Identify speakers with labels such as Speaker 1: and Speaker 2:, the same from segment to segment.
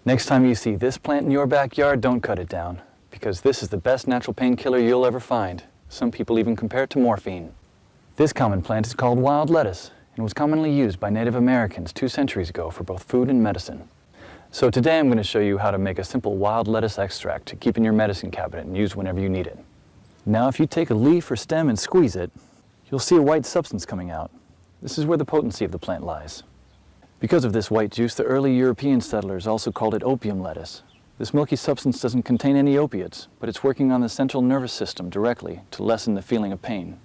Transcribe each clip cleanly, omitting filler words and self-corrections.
Speaker 1: Next time you see this plant in your backyard, don't cut it down, because this is the best natural painkiller you'll ever find. Some people even compare it to morphine. This common plant is called wild lettuce and was commonly used by Native Americans 2 centuries ago for both food and medicine. So today I'm going to show you how to make a simple wild lettuce extract to keep in your medicine cabinet and use whenever you need it. Now if you take a leaf or stem and squeeze it, you'll see a white substance coming out. This is where the potency of the plant lies. Because of this white juice, the early European settlers also called it opium lettuce. This milky substance doesn't contain any opiates, but it's working on the central nervous system directly to lessen the feeling of pain.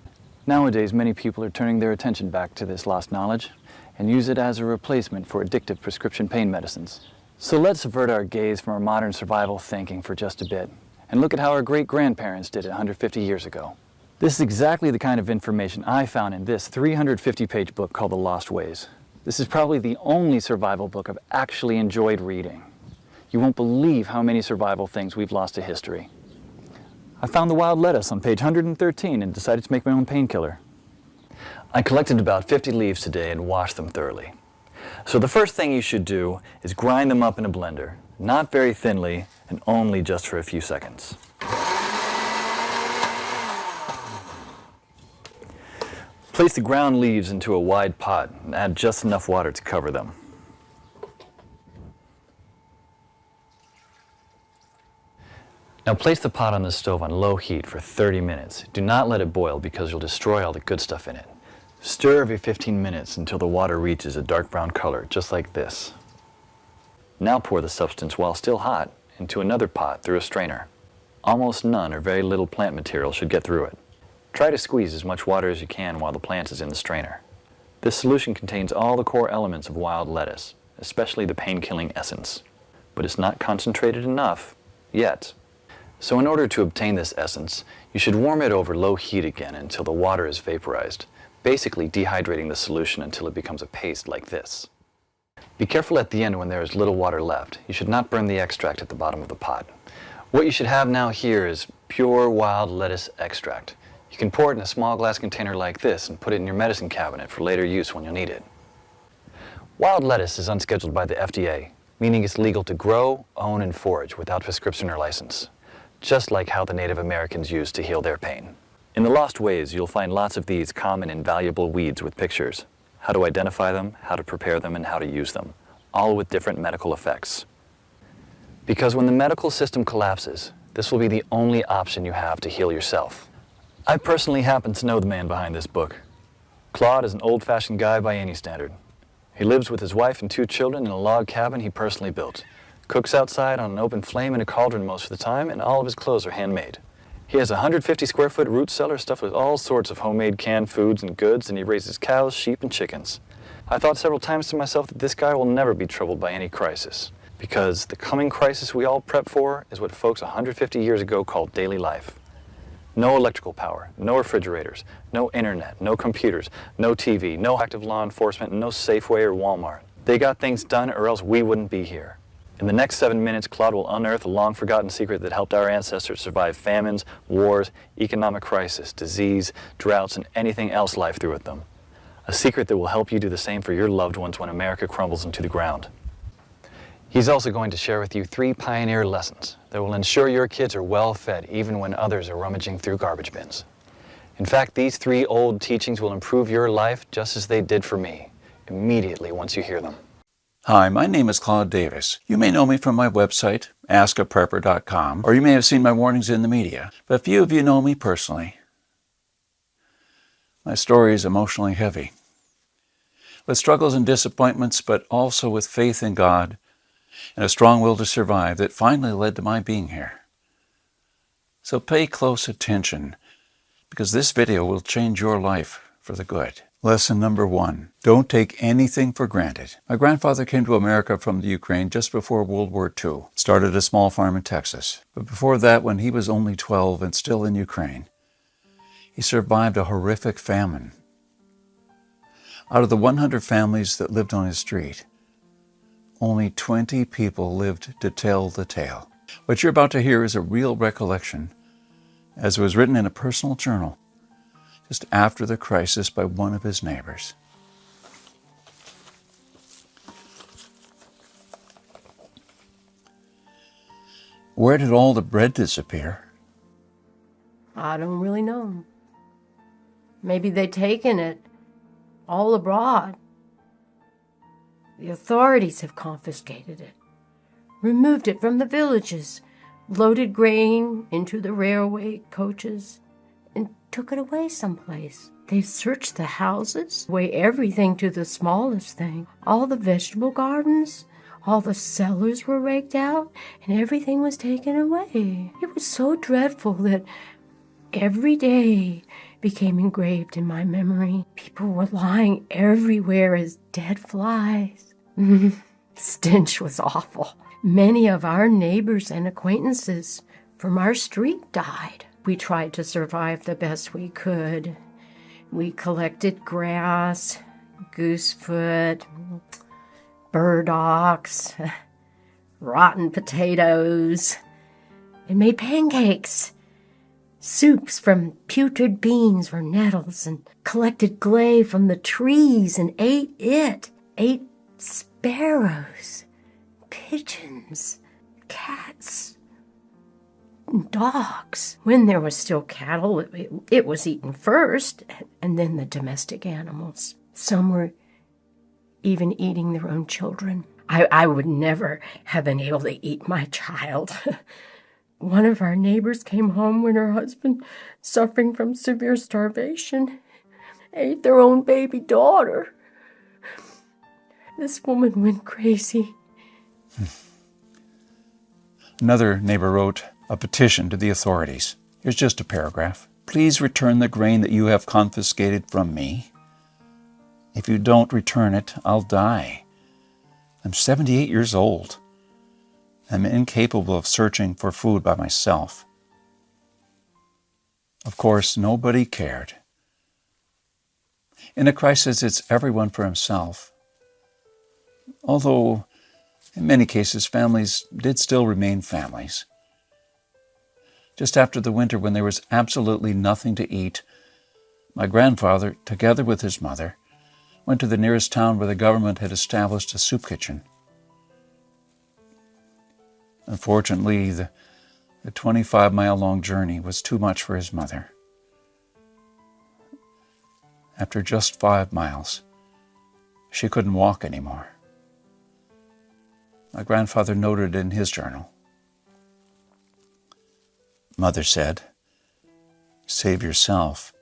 Speaker 1: Nowadays, many people are turning their attention back to this lost knowledge and use it as a replacement for addictive prescription pain medicines. So let's avert our gaze from our modern survival thinking for just a bit and look at how our great-grandparents did it 150 years ago. This is exactly the kind of information I found in this 350-page book called The Lost Ways. This is probably the only survival book I've actually enjoyed reading. You won't believe how many survival things we've lost to history. I found the wild lettuce on page 113 and decided to make my own painkiller. I collected about 50 leaves today and washed them thoroughly. So the first thing you should do is grind them up in a blender, not very thinly and only just for a few seconds. Place the ground leaves into a wide pot and add just enough water to cover them. Now place the pot on the stove on low heat for 30 minutes. Do not let it boil because you'll destroy all the good stuff in it. Stir every 15 minutes until the water reaches a dark brown color, just like this. Now pour the substance while still hot into another pot through a strainer. Almost none or very little plant material should get through it. Try to squeeze as much water as you can while the plant is in the strainer. This solution contains all the core elements of wild lettuce, especially the pain-killing essence. But it's not concentrated enough yet. So in order to obtain this essence, you should warm it over low heat again until the water is vaporized, basically dehydrating the solution until it becomes a paste like this. Be careful at the end when there is little water left. You should not burn the extract at the bottom of the pot. What you should have now here is pure wild lettuce extract. You can pour it in a small glass container like this and put it in your medicine cabinet for later use when you'll need it. Wild lettuce is unscheduled by the FDA, meaning it's legal to grow, own, and forage without prescription or license, just like how the Native Americans used to heal their pain. In The Lost Ways, you'll find lots of these common and valuable weeds with pictures, how to identify them, how to prepare them, and how to use them, all with different medical effects. Because when the medical system collapses, this will be the only option you have to heal yourself. I personally happen to know the man behind this book. Claude is an old-fashioned guy by any standard. He lives with his wife and 2 children in a log cabin he personally built. Cooks outside on an open flame in a cauldron most of the time, and all of his clothes are handmade. He has a 150-square-foot root cellar stuffed with all sorts of homemade canned foods and goods, and he raises cows, sheep, and chickens. I thought several times to myself that this guy will never be troubled by any crisis, because the coming crisis we all prep for is what folks 150 years ago called daily life. No electrical power, no refrigerators, no internet, no computers, no TV, no active law enforcement, no Safeway or Walmart. They got things done or else we wouldn't be here. In the next 7 minutes, Claude will unearth a long-forgotten secret that helped our ancestors survive famines, wars, economic crisis, disease, droughts, and anything else life threw at them. A secret that will help you do the same for your loved ones when America crumbles into the ground. He's also going to share with you 3 pioneer lessons that will ensure your kids are well fed even when others are rummaging through garbage bins. In fact, these 3 old teachings will improve your life just as they did for me, immediately once you hear them.
Speaker 2: Hi, my name is Claude Davis. You may know me from my website, askaprepper.com, or you may have seen my warnings in the media, but few of you know me personally. My story is emotionally heavy, with struggles and disappointments, but also with faith in God and a strong will to survive that finally led to my being here. So pay close attention, because this video will change your life for the good. Lesson number 1, don't take anything for granted. My grandfather came to America from the Ukraine just before World War II, started a small farm in Texas. But before that, when he was only 12 and still in Ukraine, he survived a horrific famine. Out of the 100 families that lived on his street, only 20 people lived to tell the tale. What you're about to hear is a real recollection, as it was written in a personal journal just after the crisis by one of his neighbors. Where did all the bread disappear?
Speaker 3: I don't really know. Maybe they'd taken it all abroad. The authorities have confiscated it, removed it from the villages, loaded grain into the railway coaches, and took it away someplace. They've searched the houses, weighed everything to the smallest thing. All the vegetable gardens, all the cellars were raked out, and everything was taken away. It was so dreadful that every day became engraved in my memory. People were lying everywhere as dead flies. The stench was awful. Many of our neighbors and acquaintances from our street died. We tried to survive the best we could. We collected grass, goosefoot, burdocks, rotten potatoes, and made pancakes, soups from putrid beans or nettles, and collected clay from the trees and ate it. Ate sparrows, pigeons, cats, and dogs. When there was still cattle, it was eaten first, and then the domestic animals. Some were even eating their own children. I would never have been able to eat my child. One of our neighbors came home when her husband, suffering from severe starvation, ate their own baby daughter. This woman went crazy.
Speaker 2: Another neighbor wrote a petition to the authorities. Here's just a paragraph. Please return the grain that you have confiscated from me. If you don't return it, I'll die. I'm 78 years old. I'm incapable of searching for food by myself. Of course, nobody cared. In a crisis, it's everyone for himself. Although, in many cases, families did still remain families. Just after the winter, when there was absolutely nothing to eat, my grandfather, together with his mother, went to the nearest town where the government had established a soup kitchen. Unfortunately, the 25-mile-long journey was too much for his mother. After just 5 miles, she couldn't walk anymore. My grandfather noted in his journal, Mother said, "Save yourself.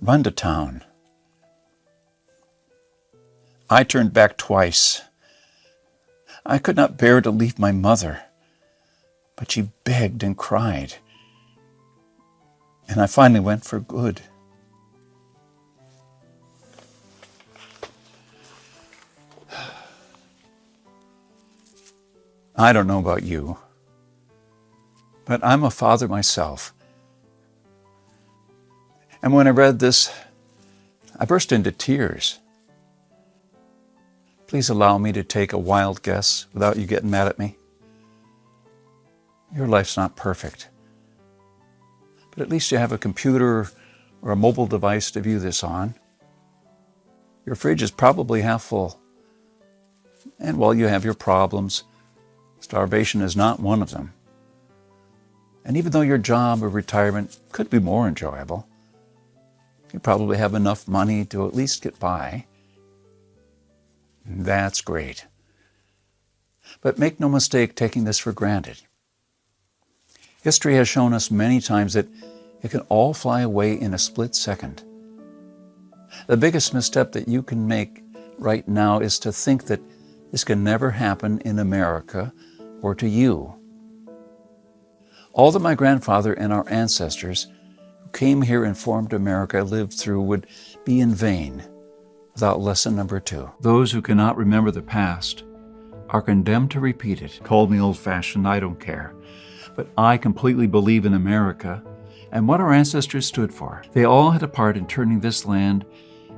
Speaker 2: Run to town." I turned back twice. I could not bear to leave my mother, but she begged and cried, and I finally went for good. I don't know about you, but I'm a father myself. And when I read this, I burst into tears. Please allow me to take a wild guess without you getting mad at me. Your life's not perfect, but at least you have a computer or a mobile device to view this on. Your fridge is probably half full. And while you have your problems, starvation is not one of them. And even though your job or retirement could be more enjoyable, you probably have enough money to at least get by. That's great. But make no mistake taking this for granted. History has shown us many times that it can all fly away in a split second. The biggest misstep that you can make right now is to think that this can never happen in America or to you. All that my grandfather and our ancestors who came here and formed America lived through would be in vain without lesson number 2. Those who cannot remember the past are condemned to repeat it. Call me old-fashioned, I don't care. But I completely believe in America and what our ancestors stood for. They all had a part in turning this land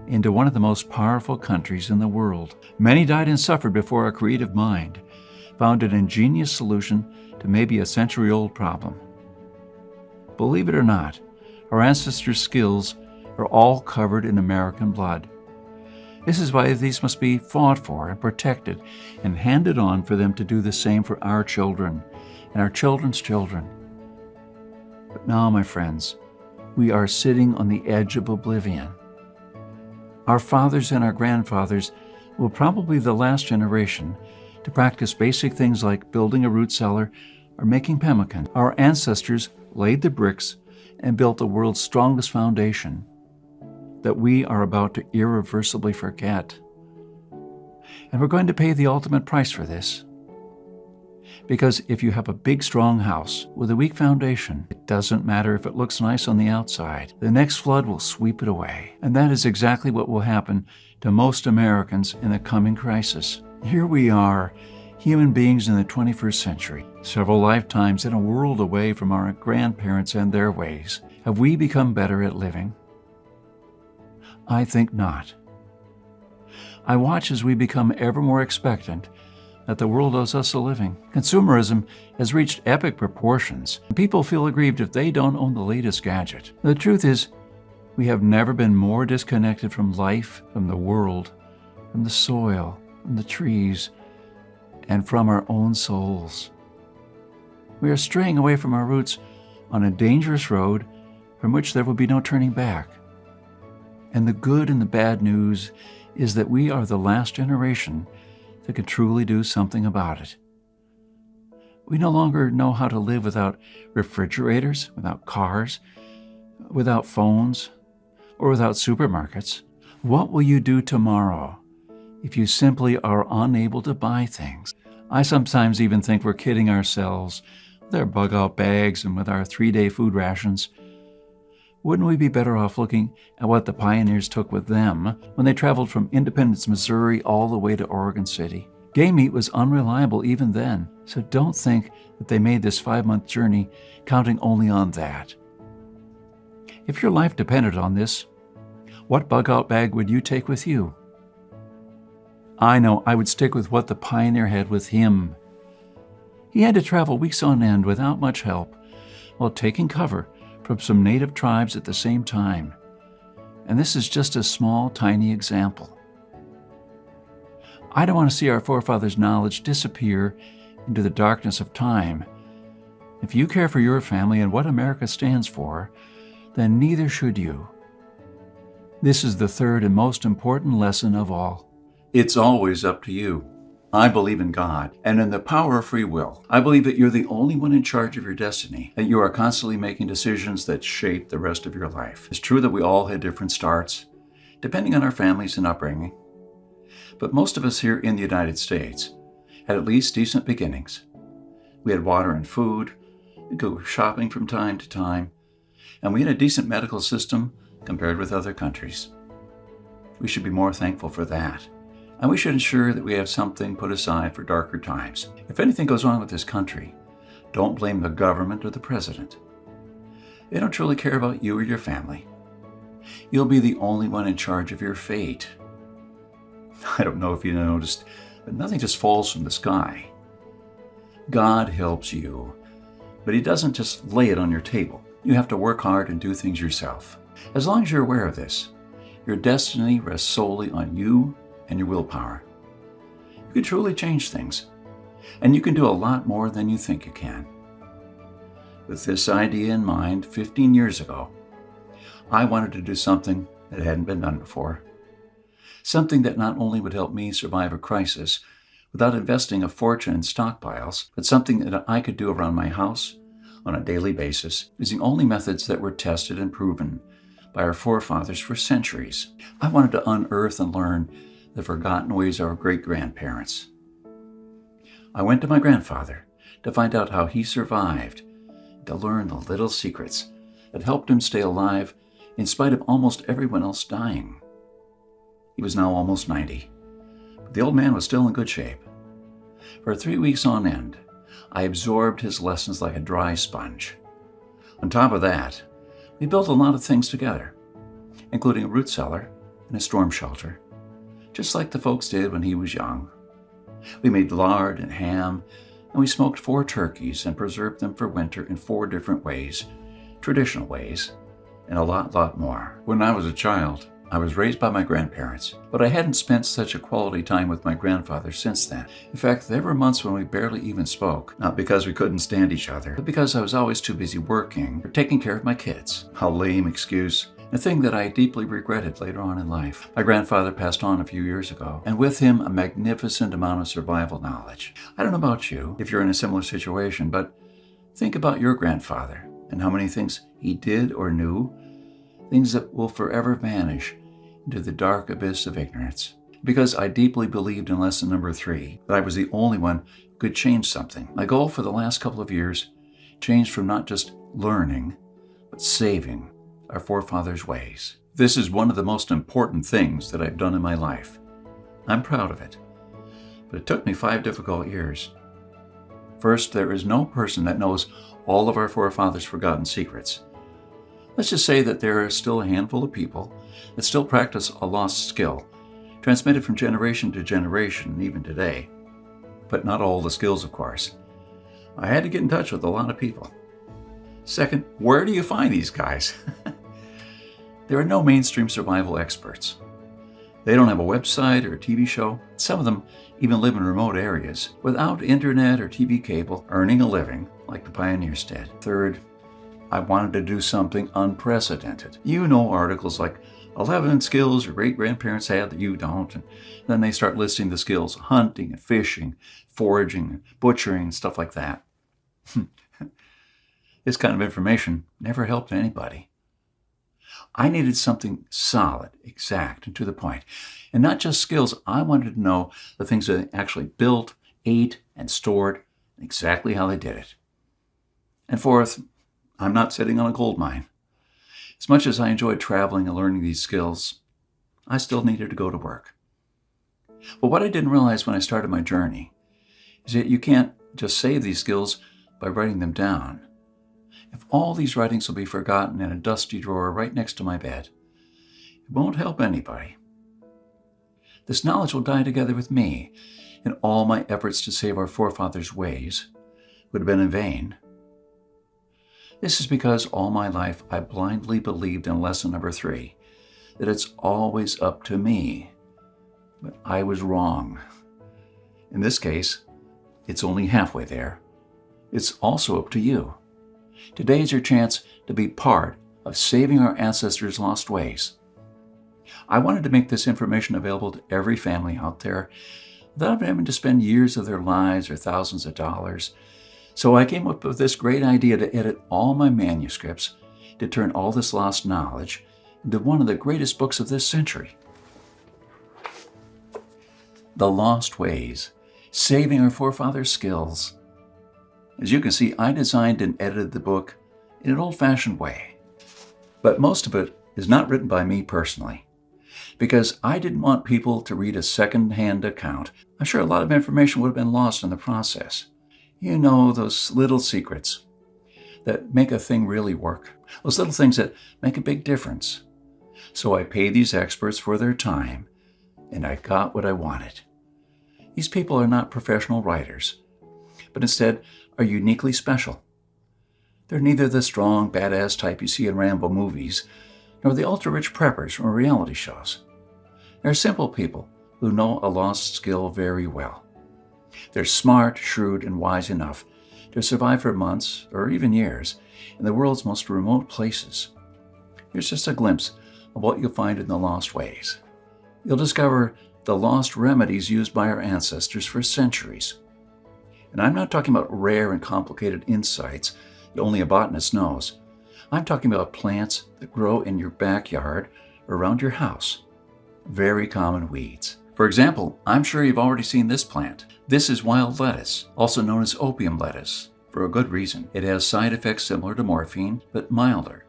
Speaker 2: into one of the most powerful countries in the world. Many died and suffered before our creative mind found an ingenious solution to maybe a century-old problem. Believe it or not, our ancestors' skills are all covered in American blood. This is why these must be fought for and protected and handed on for them to do the same for our children and our children's children. But now, my friends, we are sitting on the edge of oblivion. Our fathers and our grandfathers will probably be the last generation to practice basic things like building a root cellar or making pemmican. Our ancestors laid the bricks and built the world's strongest foundation that we are about to irreversibly forget. And we're going to pay the ultimate price for this. Because if you have a big, strong house with a weak foundation, it doesn't matter if it looks nice on the outside. The next flood will sweep it away. And that is exactly what will happen to most Americans in the coming crisis. Here we are, human beings in the 21st century, several lifetimes in a world away from our grandparents and their ways. Have we become better at living? I think not. I watch as we become ever more expectant that the world owes us a living. Consumerism has reached epic proportions. People feel aggrieved if they don't own the latest gadget. The truth is, we have never been more disconnected from life, from the world, from the soil, from the trees, and from our own souls. We are straying away from our roots on a dangerous road from which there will be no turning back. And the good and the bad news is that we are the last generation that can truly do something about it. We no longer know how to live without refrigerators, without cars, without phones, or without supermarkets. What will you do tomorrow if you simply are unable to buy things? I sometimes even think we're kidding ourselves with our bug-out bags and with our 3-day food rations. Wouldn't we be better off looking at what the pioneers took with them when they traveled from Independence, Missouri, all the way to Oregon City? Game meat was unreliable even then, so don't think that they made this 5-month journey counting only on that. If your life depended on this, what bug-out bag would you take with you? I know I would stick with what the pioneer had with him. He had to travel weeks on end without much help, while taking cover from some native tribes at the same time. And this is just a small, tiny example. I don't want to see our forefathers' knowledge disappear into the darkness of time. If you care for your family and what America stands for, then neither should you. This is the third and most important lesson of all. It's always up to you. I believe in God and in the power of free will. I believe that you're the only one in charge of your destiny, that you are constantly making decisions that shape the rest of your life. It's true that we all had different starts, depending on our families and upbringing. But most of us here in the United States had at least decent beginnings. We had water and food, we could go shopping from time to time, and we had a decent medical system compared with other countries. We should be more thankful for that. And we should ensure that we have something put aside for darker times. If anything goes wrong with this country, don't blame the government or the president. They don't truly care about you or your family. You'll be the only one in charge of your fate. I don't know if you noticed, but nothing just falls from the sky. God helps you, but He doesn't just lay it on your table. You have to work hard and do things yourself. As long as you're aware of this, your destiny rests solely on you and your willpower. You can truly change things, and you can do a lot more than you think you can. With this idea in mind, 15 years ago, I wanted to do something that hadn't been done before. Something that not only would help me survive a crisis without investing a fortune in stockpiles, but something that I could do around my house on a daily basis, using only methods that were tested and proven by our forefathers for centuries. I wanted to unearth and learn the forgotten ways of our great-grandparents. I went to my grandfather to find out how he survived, to learn the little secrets that helped him stay alive in spite of almost everyone else dying. He was now almost 90, but the old man was still in good shape. For 3 weeks on end, I absorbed his lessons like a dry sponge. On top of that, we built a lot of things together, including a root cellar and a storm shelter, just like the folks did when he was young. We made lard and ham, and we smoked 4 turkeys and preserved them for winter in 4 different ways, traditional ways, and a lot more. When I was a child, I was raised by my grandparents, but I hadn't spent such a quality time with my grandfather since then. In fact, there were months when we barely even spoke, not because we couldn't stand each other, but because I was always too busy working or taking care of my kids. How lame excuse. A thing that I deeply regretted later on in life. My grandfather passed on a few years ago, and with him a magnificent amount of survival knowledge. I don't know about you, if you're in a similar situation, but think about your grandfather and how many things he did or knew, things that will forever vanish into the dark abyss of ignorance. Because I deeply believed in lesson number 3, that I was the only one who could change something. My goal for the last couple of years changed from not just learning, but saving our forefathers' ways. This is one of the most important things that I've done in my life. I'm proud of it. But it took me 5 difficult years. First, there is no person that knows all of our forefathers' forgotten secrets. Let's just say that there are still a handful of people that still practice a lost skill, transmitted from generation to generation, even today. But not all the skills, of course. I had to get in touch with a lot of people. Second, where do you find these guys? There are no mainstream survival experts. They don't have a website or a TV show. Some of them even live in remote areas without internet or TV cable, earning a living like the pioneers did. Third, I wanted to do something unprecedented. You know articles like 11 skills your great-grandparents had that you don't, and then they start listing the skills: hunting and fishing, foraging, and butchering, and stuff like that. This kind of information never helped anybody. I needed something solid, exact, and to the point. And not just skills. I wanted to know the things that they actually built, ate, and stored, and exactly how they did it. And fourth, I'm not sitting on a gold mine. As much as I enjoyed traveling and learning these skills, I still needed to go to work. But what I didn't realize when I started my journey is that you can't just save these skills by writing them down. If all these writings will be forgotten in a dusty drawer right next to my bed, it won't help anybody. This knowledge will die together with me, and all my efforts to save our forefathers' ways would have been in vain. This is because all my life I blindly believed in lesson number 3, that it's always up to me. But I was wrong. In this case, it's only halfway there. It's also up to you. Today is your chance to be part of saving our ancestors' lost ways. I wanted to make this information available to every family out there without having to spend years of their lives or thousands of dollars. So I came up with this great idea to edit all my manuscripts, to turn all this lost knowledge into one of the greatest books of this century. The Lost Ways, Saving Our Forefathers' Skills. As you can see, I designed and edited the book in an old-fashioned way. But most of it is not written by me personally, because I didn't want people to read a second-hand account. I'm sure a lot of information would have been lost in the process. You know, those little secrets that make a thing really work. Those little things that make a big difference. So I paid these experts for their time, and I got what I wanted. These people are not professional writers, but instead are uniquely special. They're neither the strong, badass type you see in Rambo movies, nor the ultra-rich preppers from reality shows. They're simple people who know a lost skill very well. They're smart, shrewd, and wise enough to survive for months, or even years, in the world's most remote places. Here's just a glimpse of what you'll find in the Lost Ways. You'll discover the lost remedies used by our ancestors for centuries. And I'm not talking about rare and complicated insights that only a botanist knows. I'm talking about plants that grow in your backyard or around your house. Very common weeds. For example, I'm sure you've already seen this plant. This is wild lettuce, also known as opium lettuce, for a good reason. It has side effects similar to morphine, but milder,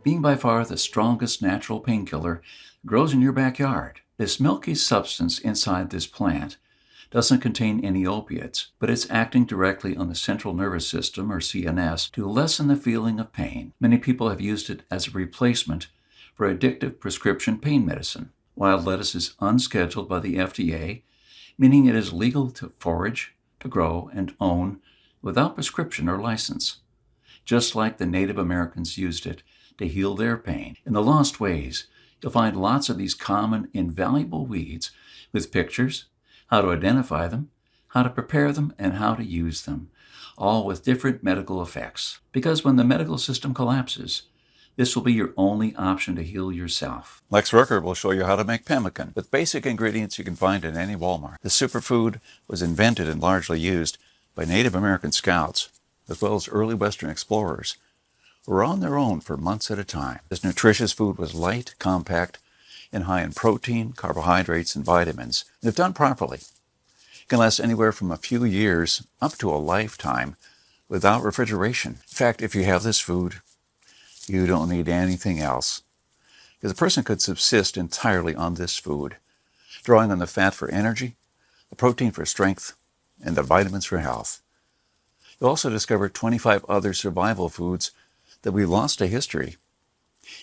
Speaker 2: being by far the strongest natural painkiller that grows in your backyard. This milky substance inside this plant doesn't contain any opiates, but it's acting directly on the central nervous system, or CNS, to lessen the feeling of pain. Many people have used it as a replacement for addictive prescription pain medicine. Wild lettuce is unscheduled by the FDA, meaning it is legal to forage, to grow, and own without prescription or license, just like the Native Americans used it to heal their pain. In the Lost Ways, You'll find lots of these common, invaluable weeds with pictures, how to identify them, how to prepare them, and how to use them, all with different medical effects. Because when the medical system collapses, this will be your only option to heal yourself. Lex Rucker will show you how to make pemmican with basic ingredients you can find in any Walmart. This superfood was invented and largely used by Native American scouts, as well as early Western explorers, who were on their own for months at a time. This nutritious food was light, compact, and high in protein, carbohydrates, and vitamins. And if done properly, it can last anywhere from a few years up to a lifetime without refrigeration. In fact, if you have this food, you don't need anything else, because a person could subsist entirely on this food, drawing on the fat for energy, the protein for strength, and the vitamins for health. You'll also discover 25 other survival foods that we lost to history.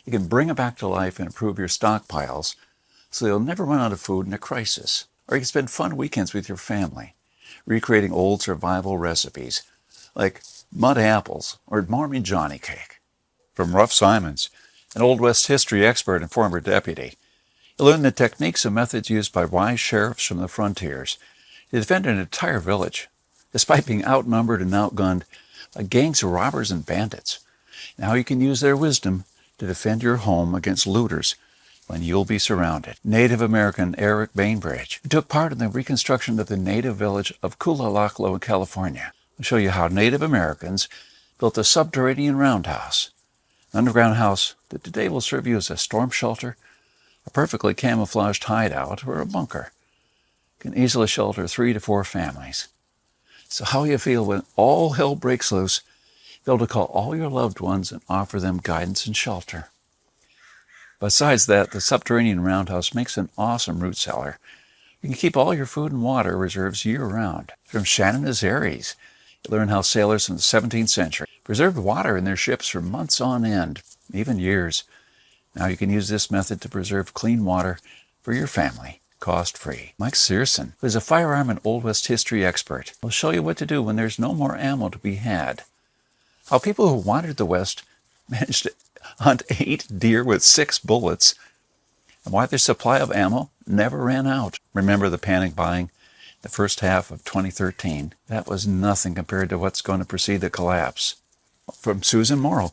Speaker 2: You can bring it back to life and improve your stockpiles so you'll never run out of food in a crisis. Or you can spend fun weekends with your family, recreating old survival recipes like mud apples or Marmy Johnny cake. From Ruff Simons, an Old West history expert and former deputy, you'll learn the techniques and methods used by wise sheriffs from the frontiers to defend an entire village, despite being outnumbered and outgunned by gangs of robbers and bandits, and how you can use their wisdom to defend your home against looters when you'll be surrounded. Native American Eric Bainbridge, who took part in the reconstruction of the native village of Kulalaklo in California, will show you how Native Americans built a subterranean roundhouse, an underground house that today will serve you as a storm shelter, a perfectly camouflaged hideout, or a bunker. It can easily shelter 3 to 4 families. So how you feel when all hell breaks loose, be able to call all your loved ones and offer them guidance and shelter. Besides that, the subterranean roundhouse makes an awesome root cellar. You can keep all your food and water reserves year-round. From Shannon Azaries, you learn how sailors from the 17th century preserved water in their ships for months on end, even years. Now you can use this method to preserve clean water for your family, cost-free. Mike Searson, who is a firearm and Old West history expert, will show you what to do when there's no more ammo to be had. How people who wandered the West managed to hunt 8 deer with 6 bullets, and why their supply of ammo never ran out. Remember the panic buying the first half of 2013? That was nothing compared to what's going to precede the collapse. From Susan Morrow,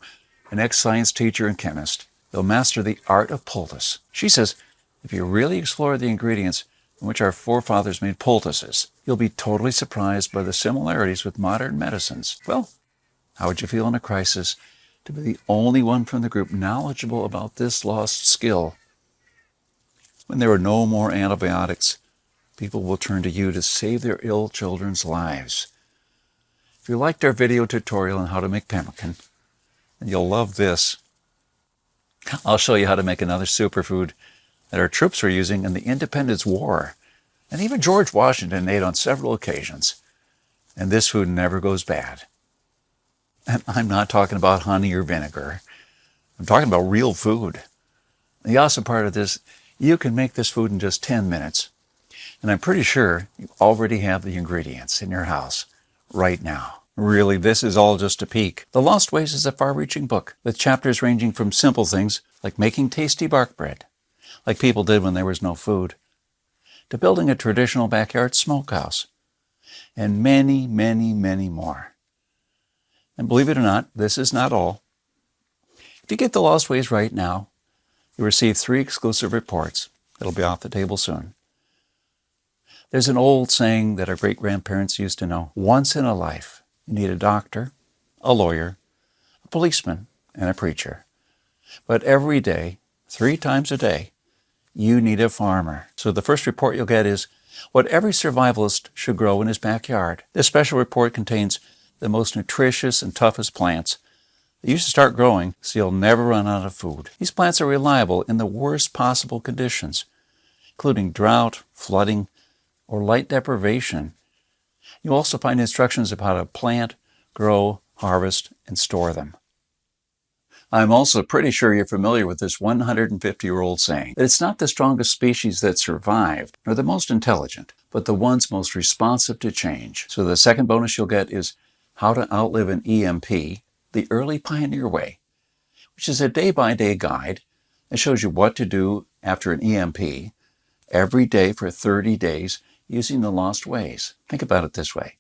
Speaker 2: an ex-science teacher and chemist, you'll master the art of poultice. She says, if you really explore the ingredients in which our forefathers made poultices, you'll be totally surprised by the similarities with modern medicines. Well, how would you feel in a crisis to be the only one from the group knowledgeable about this lost skill? When there are no more antibiotics, people will turn to you to save their ill children's lives. If you liked our video tutorial on how to make pemmican, then you'll love this. I'll show you how to make another superfood that our troops were using in the Independence War, and even George Washington ate on several occasions. And this food never goes bad. And I'm not talking about honey or vinegar. I'm talking about real food. The awesome part of this, you can make this food in just 10 minutes. And I'm pretty sure you already have the ingredients in your house right now. Really, this is all just a peek. The Lost Ways is a far-reaching book with chapters ranging from simple things like making tasty bark bread, like people did when there was no food, to building a traditional backyard smokehouse, and many, many, many more. And believe it or not, this is not all. If you get The Lost Ways right now, you'll receive 3 exclusive reports. It'll be off the table soon. There's an old saying that our great-grandparents used to know. Once in a life, you need a doctor, a lawyer, a policeman, and a preacher. But every day, 3 times a day, you need a farmer. So the first report you'll get is what every survivalist should grow in his backyard. This special report contains the most nutritious and toughest plants that you should start growing so you'll never run out of food. These plants are reliable in the worst possible conditions, including drought, flooding, or light deprivation. You'll also find instructions of how to plant, grow, harvest, and store them. I'm also pretty sure you're familiar with this 150-year-old saying that it's not the strongest species that survived, nor the most intelligent, but the ones most responsive to change. So the second bonus you'll get is How to Outlive an EMP, the Early Pioneer Way, which is a day-by-day guide It shows you what to do after an EMP every day for 30 days using the lost ways. Think about it this way.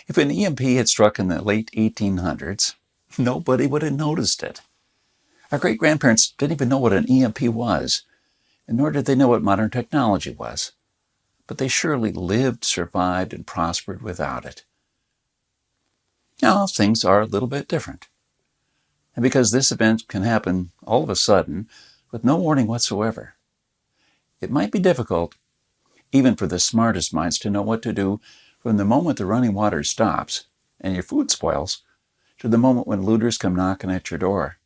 Speaker 2: If an EMP had struck in the late 1800s, nobody would have noticed it. Our great-grandparents didn't even know what an EMP was, and nor did they know what modern technology was. But they surely lived, survived, and prospered without it. Now, things are a little bit different. And because this event can happen all of a sudden, with no warning whatsoever, it might be difficult, even for the smartest minds, to know what to do from the moment the running water stops and your food spoils to the moment when looters come knocking at your door.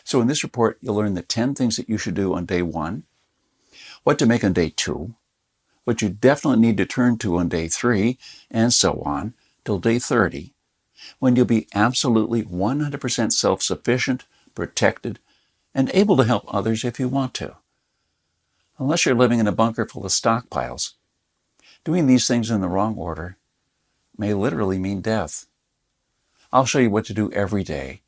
Speaker 2: So in this report, you'll learn the 10 things that you should do on day 1, what to make on day 2, what you definitely need to turn to on day 3, and so on, till day 30, when you'll be absolutely 100% self-sufficient, protected, and able to help others if you want to. Unless you're living in a bunker full of stockpiles, doing these things in the wrong order may literally mean death. I'll show you what to do every day,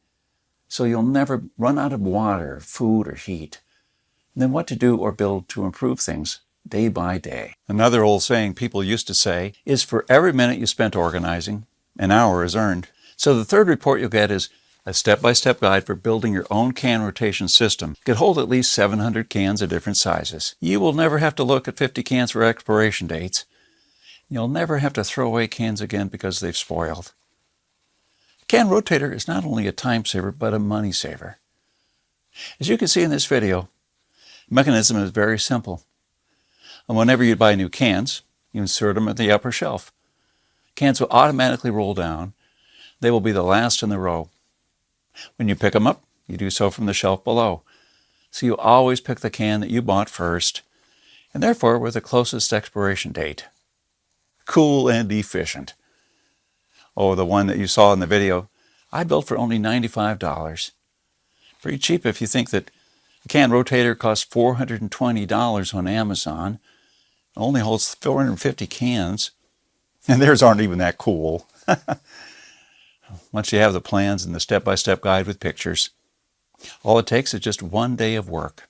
Speaker 2: so you'll never run out of water, food, or heat, and then what to do or build to improve things day by day. Another old saying people used to say is, for every minute you spent organizing, an hour is earned. So the third report you'll get is a step-by-step guide for building your own can rotation system. It could hold at least 700 cans of different sizes. You will never have to look at 50 cans for expiration dates. You'll never have to throw away cans again because they've spoiled. A can rotator is not only a time saver, but a money saver. As you can see in this video, the mechanism is very simple. And whenever you buy new cans, you insert them at the upper shelf. Cans will automatically roll down. They will be the last in the row. When you pick them up, you do so from the shelf below. So you always pick the can that you bought first, and therefore with the closest expiration date. Cool and efficient. Oh, the one that you saw in the video, I built for only $95. Pretty cheap if you think that a can rotator costs $420 on Amazon. It only holds 450 cans, and theirs aren't even that cool. Once you have the plans and the step-by-step guide with pictures, all it takes is just 1 day of work,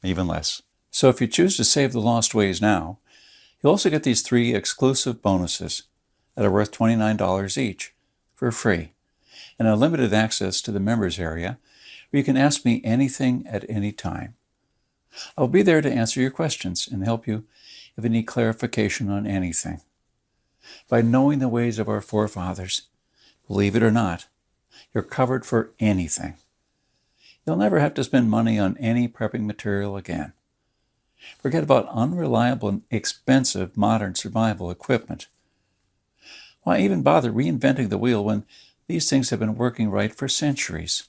Speaker 2: even less. So if you choose to save the lost ways now, you'll also get these 3 exclusive bonuses that are worth $29 each for free, and unlimited access to the members area where you can ask me anything at any time. I'll be there to answer your questions and help you if you need clarification on anything. By knowing the ways of our forefathers, believe it or not, you're covered for anything. You'll never have to spend money on any prepping material again. Forget about unreliable and expensive modern survival equipment. Why even bother reinventing the wheel when these things have been working right for centuries?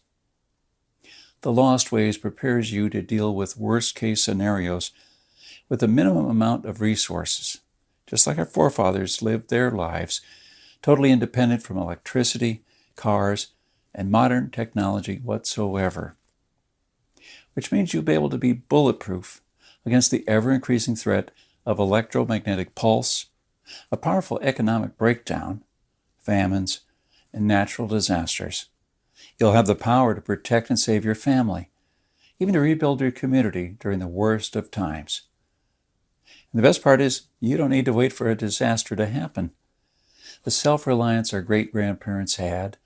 Speaker 2: The Lost Ways prepares you to deal with worst-case scenarios with a minimum amount of resources, just like our forefathers lived their lives, totally independent from electricity, cars, and modern technology whatsoever. Which means you'll be able to be bulletproof against the ever-increasing threat of electromagnetic pulse, a powerful economic breakdown, famines, and natural disasters. You'll have the power to protect and save your family, even to rebuild your community during the worst of times. And the best part is, you don't need to wait for a disaster to happen. The self-reliance our great-grandparents had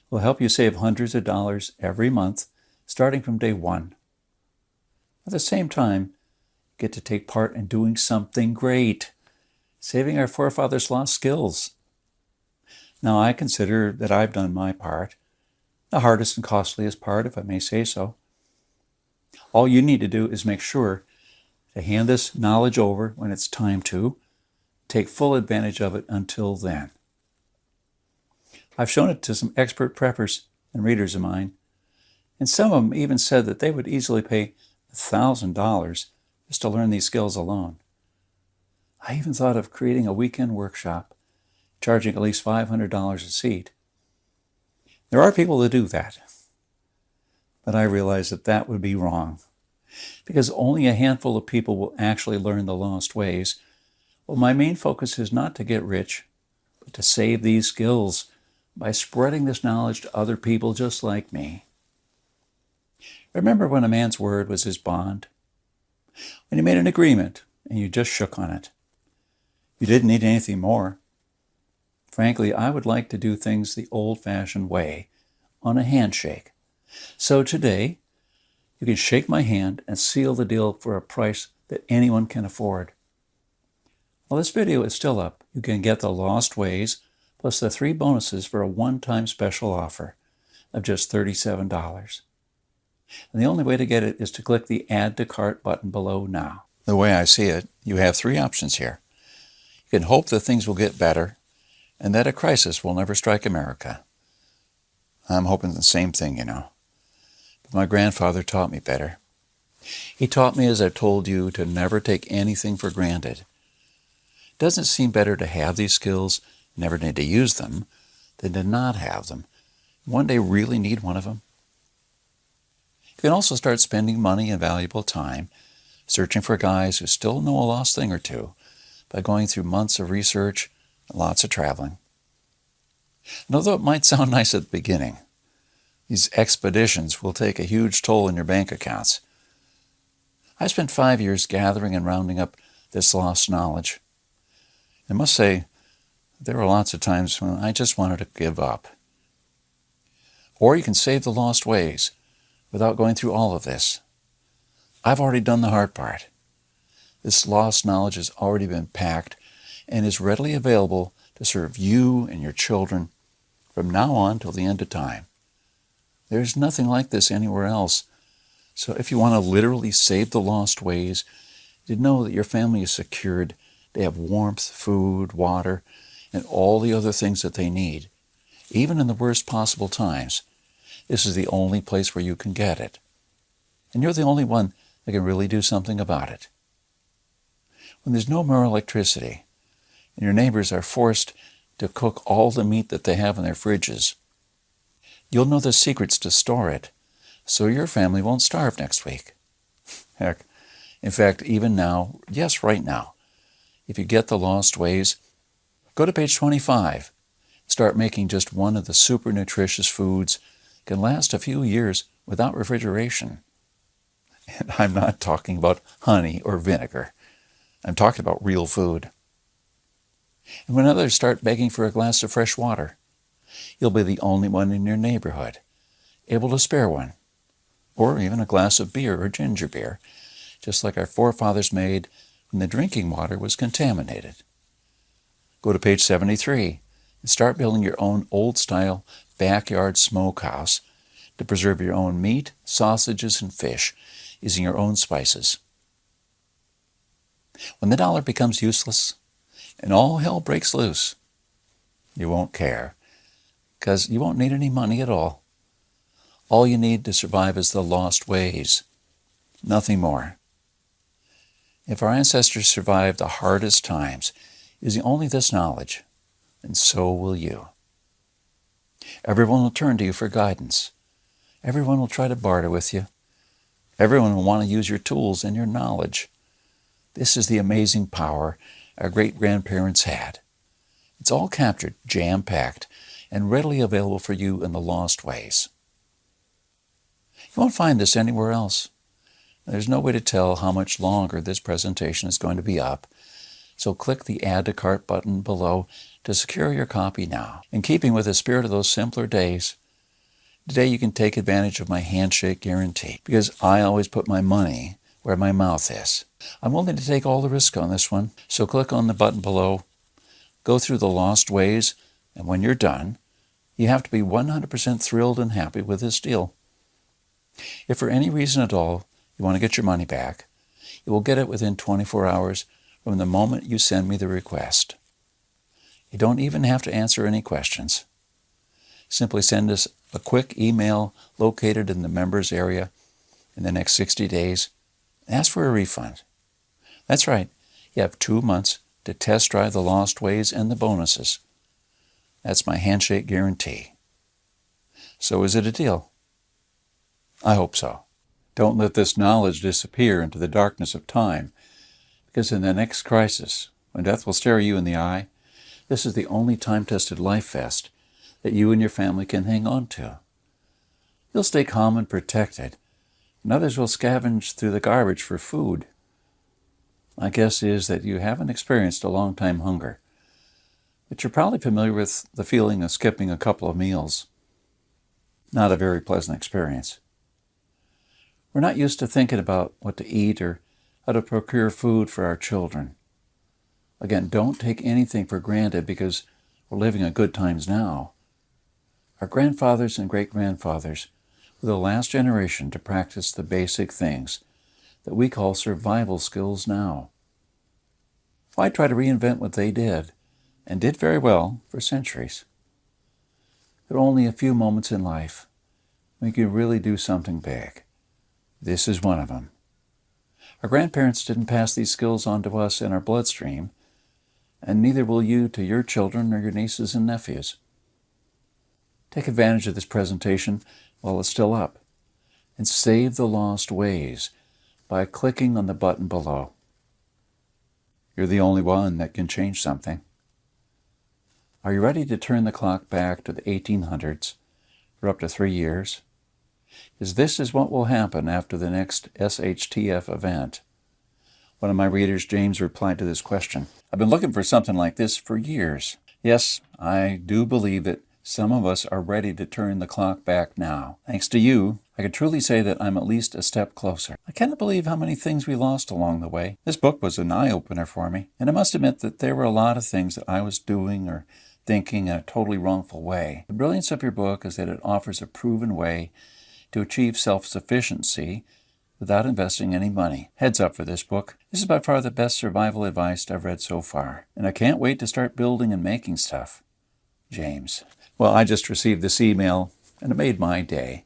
Speaker 2: will help you save hundreds of dollars every month, starting from day 1. At the same time, you get to take part in doing something great, saving our forefathers' lost skills. Now, I consider that I've done my part, the hardest and costliest part, if I may say so. All you need to do is make sure to hand this knowledge over when it's time to. Take full advantage of it until then. I've shown it to some expert preppers and readers of mine, and some of them even said that they would easily pay $1,000 just to learn these skills alone. I even thought of creating a weekend workshop, charging at least $500 a seat. There are people that do that, but I realize that that would be wrong, because only a handful of people will actually learn the lost ways. Well, my main focus is not to get rich, but to save these skills by spreading this knowledge to other people just like me. Remember when a man's word was his bond? When you made an agreement and you just shook on it. You didn't need anything more. Frankly, I would like to do things the old-fashioned way, on a handshake. So today, you can shake my hand and seal the deal for a price that anyone can afford. While this video is still up, you can get the Lost Ways plus the 3 bonuses for a one-time special offer of just $37. And the only way to get it is to click the Add to Cart button below now. The way I see it, you have 3 options here. You can hope that things will get better and that a crisis will never strike America. I'm hoping the same thing, But my grandfather taught me better. He taught me, as I've told you, to never take anything for granted. Doesn't it seem better to have these skills, never need to use them, than to not have them, one day really need one of them? You can also start spending money and valuable time searching for guys who still know a lost thing or two by going through months of research and lots of traveling. And although it might sound nice at the beginning, these expeditions will take a huge toll in your bank accounts. I spent 5 years gathering and rounding up this lost knowledge. I must say, there were lots of times when I just wanted to give up. Or you can save the lost ways without going through all of this. I've already done the hard part. This lost knowledge has already been packed and is readily available to serve you and your children from now on till the end of time. There's nothing like this anywhere else. So if you want to literally save the lost ways, to know that your family is secured, they have warmth, food, water, and all the other things that they need, even in the worst possible times, this is the only place where you can get it. And you're the only one that can really do something about it. When there's no more electricity, and your neighbors are forced to cook all the meat that they have in their fridges, you'll know the secrets to store it, so your family won't starve next week. Heck, in fact, even now, yes, right now, if you get the Lost Ways, go to page 25. Start making just one of the super nutritious foods that can last a few years without refrigeration. And I'm not talking about honey or vinegar. I'm talking about real food. And when others start begging for a glass of fresh water, you'll be the only one in your neighborhood able to spare one, or even a glass of beer or ginger beer, just like our forefathers made when the drinking water was contaminated. Go to page 73 and start building your own old-style backyard smokehouse to preserve your own meat, sausages, and fish using your own spices. When the dollar becomes useless and all hell breaks loose, you won't care, because you won't need any money at all. All you need to survive is the lost ways, nothing more. If our ancestors survived the hardest times using only this knowledge, then so will you. Everyone will turn to you for guidance. Everyone will try to barter with you. Everyone will want to use your tools and your knowledge. This is the amazing power our great-grandparents had. It's all captured, jam-packed, and readily available for you in the Lost Ways. You won't find this anywhere else. There's no way to tell how much longer this presentation is going to be up, so click the Add to Cart button below to secure your copy now. In keeping with the spirit of those simpler days, today you can take advantage of my handshake guarantee, because I always put my money where my mouth is. I'm willing to take all the risk on this one, so click on the button below, go through the Lost Ways, and when you're done, you have to be 100% thrilled and happy with this deal. If for any reason at all you want to get your money back, you will get it within 24 hours from the moment you send me the request. You don't even have to answer any questions. Simply send us a quick email located in the members area in the next 60 days and ask for a refund. That's right, you have 2 months to test drive the Lost Ways and the bonuses. That's my handshake guarantee. So is it a deal? I hope so. Don't let this knowledge disappear into the darkness of time, because in the next crisis, when death will stare you in the eye, this is the only time-tested life vest that you and your family can hang on to. You'll stay calm and protected, and others will scavenge through the garbage for food. My guess is that you haven't experienced a long-time hunger, but you're probably familiar with the feeling of skipping a couple of meals. Not a very pleasant experience. We're not used to thinking about what to eat or how to procure food for our children. Again, don't take anything for granted because we're living in good times now. Our grandfathers and great-grandfathers were the last generation to practice the basic things that we call survival skills now. Why try to reinvent what they did, and did very well for centuries? There are only a few moments in life when you can really do something big. This is one of them. Our grandparents didn't pass these skills on to us in our bloodstream, and neither will you to your children or your nieces and nephews. Take advantage of this presentation while it's still up, and save the lost ways by clicking on the button below. You're the only one that can change something. Are you ready to turn the clock back to the 1800s for up to 3 years? Because this is what will happen after the next SHTF event. One of my readers, James, replied to this question. I've been looking for something like this for years. Yes, I do believe that some of us are ready to turn the clock back now. Thanks to you, I can truly say that I'm at least a step closer. I cannot believe how many things we lost along the way. This book was an eye-opener for me, and I must admit that there were a lot of things that I was doing or thinking in a totally wrongful way. The brilliance of your book is that it offers a proven way to achieve self-sufficiency without investing any money. Heads up for this book. This is by far the best survival advice I've read so far, and I can't wait to start building and making stuff. James. Well, I just received this email, and it made my day.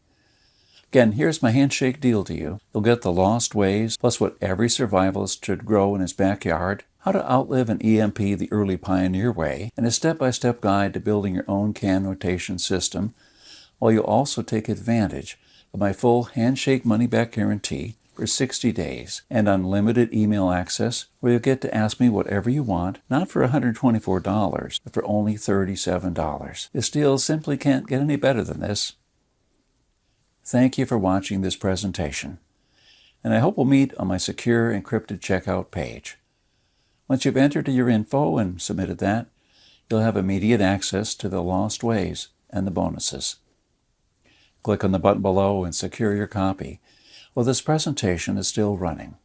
Speaker 2: Again, here's my handshake deal to you. You'll get the lost ways, plus what every survivalist should grow in his backyard, how to outlive an EMP the early pioneer way, and a step-by-step guide to building your own can notation system, while you also take advantage of my full handshake money-back guarantee for 60 days and unlimited email access where you'll get to ask me whatever you want, not for $124, but for only $37. This deal simply can't get any better than this. Thank you for watching this presentation, and I hope we'll meet on my secure encrypted checkout page. Once you've entered your info and submitted that, you'll have immediate access to the lost ways and the bonuses. Click on the button below and secure your copy while this presentation is still running.